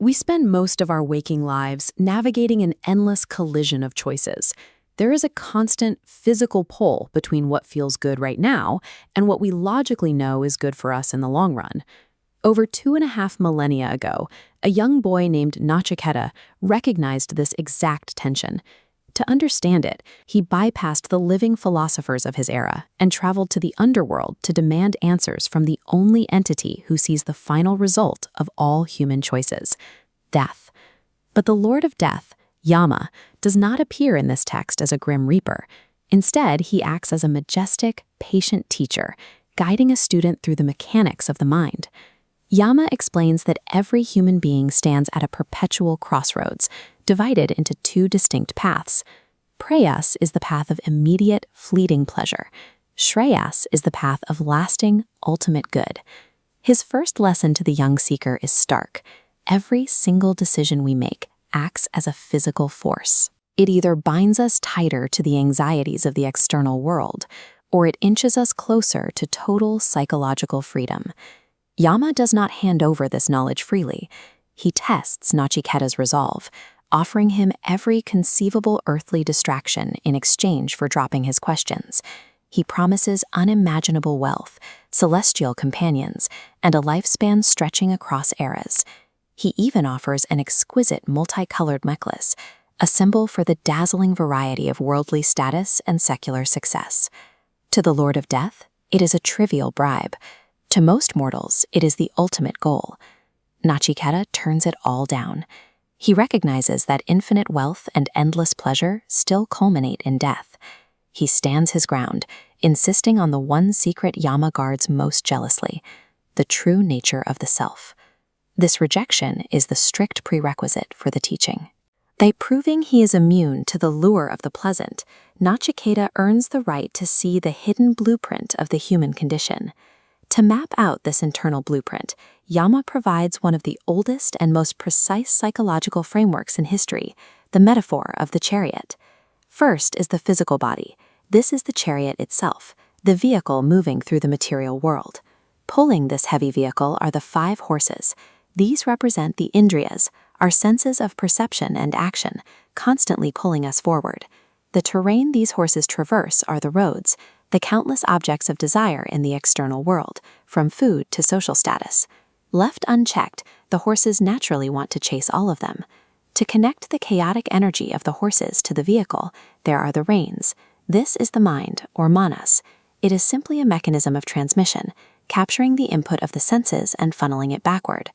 We spend most of our waking lives navigating an endless collision of choices. There is a constant physical pull between what feels good right now and what we logically know is good for us in the long run. Over 2.5 millennia ago, a young boy named Nachiketa recognized this exact tension. To understand it, he bypassed the living philosophers of his era and traveled to the underworld to demand answers from the only entity who sees the final result of all human choices: death. But the Lord of Death, Yama, does not appear in this text as a grim reaper. Instead, he acts as a majestic, patient teacher, guiding a student through the mechanics of the mind. Yama explains that every human being stands at a perpetual crossroads, divided into two distinct paths. Prayas is the path of immediate, fleeting pleasure. Shreyas is the path of lasting, ultimate good. His first lesson to the young seeker is stark. Every single decision we make acts as a physical force. It either binds us tighter to the anxieties of the external world, or it inches us closer to total psychological freedom. Yama does not hand over this knowledge freely. He tests Nachiketa's resolve, offering him every conceivable earthly distraction in exchange for dropping his questions. He promises unimaginable wealth, celestial companions, and a lifespan stretching across eras. He even offers an exquisite multicolored necklace, a symbol for the dazzling variety of worldly status and secular success. To the Lord of Death, it is a trivial bribe. To most mortals, it is the ultimate goal. Nachiketa turns it all down. He recognizes that infinite wealth and endless pleasure still culminate in death. He stands his ground, insisting on the one secret Yama guards most jealously: the true nature of the self. This rejection is the strict prerequisite for the teaching. By proving he is immune to the lure of the pleasant, Nachiketa earns the right to see the hidden blueprint of the human condition. To map out this internal blueprint, Yama provides one of the oldest and most precise psychological frameworks in history, the metaphor of the chariot. First is the physical body. This is the chariot itself, the vehicle moving through the material world. Pulling this heavy vehicle are the 5 horses. These represent the indriyas, our senses of perception and action, constantly pulling us forward. The terrain these horses traverse are the roads, the countless objects of desire in the external world, from food to social status. Left unchecked, the horses naturally want to chase all of them. To connect the chaotic energy of the horses to the vehicle, there are the reins. This is the mind, or manas. It is simply a mechanism of transmission, capturing the input of the senses and funneling it backward.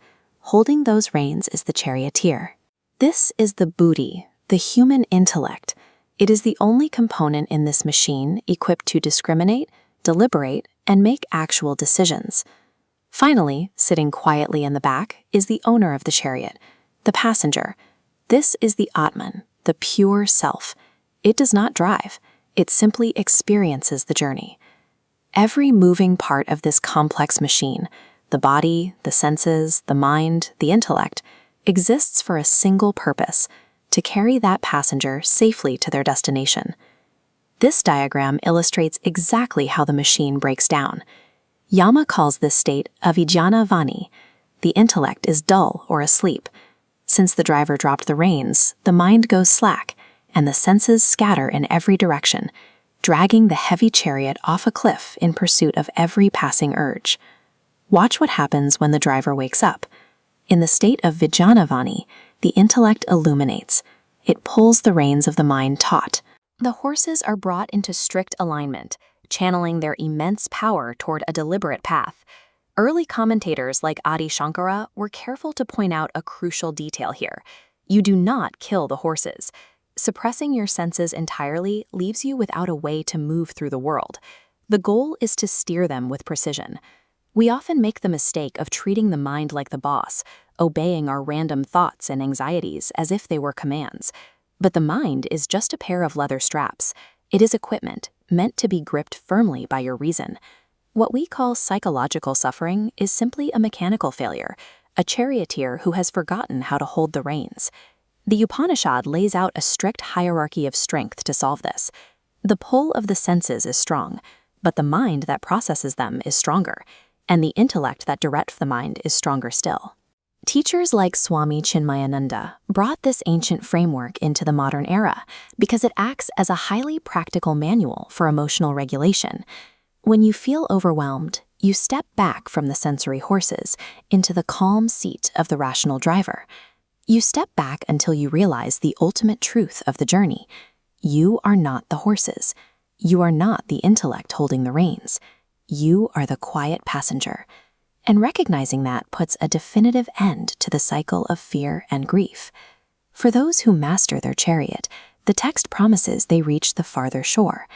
Holding those reins is the charioteer. This is the buddhi, the human intellect. It is the only component in this machine equipped to discriminate, deliberate, and make actual decisions. Finally, sitting quietly in the back, is the owner of the chariot, the passenger. This is the Ātman, the pure self. It does not drive. It simply experiences the journey. Every moving part of this complex machine, the body, the senses, the mind, the intellect, exists for a single purpose: to carry that passenger safely to their destination. This diagram illustrates exactly how the machine breaks down. Yama calls this state avijnana vani. The intellect is dull or asleep. Since the driver dropped the reins, the mind goes slack, and the senses scatter in every direction, dragging the heavy chariot off a cliff in pursuit of every passing urge. Watch what happens when the driver wakes up. In the state of vijnanavani, the intellect illuminates. It pulls the reins of the mind taut. The horses are brought into strict alignment, channeling their immense power toward a deliberate path. Early commentators like Adi Shankara were careful to point out a crucial detail here. You do not kill the horses. Suppressing your senses entirely leaves you without a way to move through the world. The goal is to steer them with precision. We often make the mistake of treating the mind like the boss, obeying our random thoughts and anxieties as if they were commands. But the mind is just a pair of leather straps. It is equipment, meant to be gripped firmly by your reason. What we call psychological suffering is simply a mechanical failure, a charioteer who has forgotten how to hold the reins. The Upanishad lays out a strict hierarchy of strength to solve this. The pull of the senses is strong, but the mind that processes them is stronger, and the intellect that directs the mind is stronger still. Teachers like Swami Chinmayananda brought this ancient framework into the modern era because it acts as a highly practical manual for emotional regulation. When you feel overwhelmed, you step back from the sensory horses into the calm seat of the rational driver. You step back until you realize the ultimate truth of the journey. You are not the horses. You are not the intellect holding the reins. You are the quiet passenger. And recognizing that puts a definitive end to the cycle of fear and grief. For those who master their chariot, the text promises they reach the farther shore.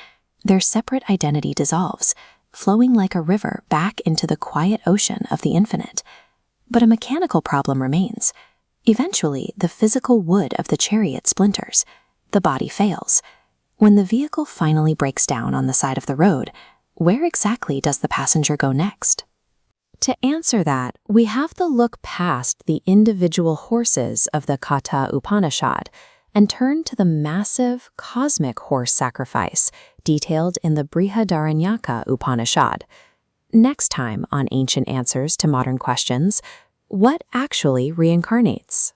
Their separate identity dissolves, flowing like a river back into the quiet ocean of the infinite. But a mechanical problem remains. Eventually, the physical wood of the chariot splinters. The body fails. When the vehicle finally breaks down on the side of the road, where exactly does the passenger go next? To answer that, we have to look past the individual horses of the Katha Upanishad and turn to the massive cosmic horse sacrifice detailed in the Brihadaranyaka Upanishad. Next time on Ancient Answers to Modern Questions, what actually reincarnates?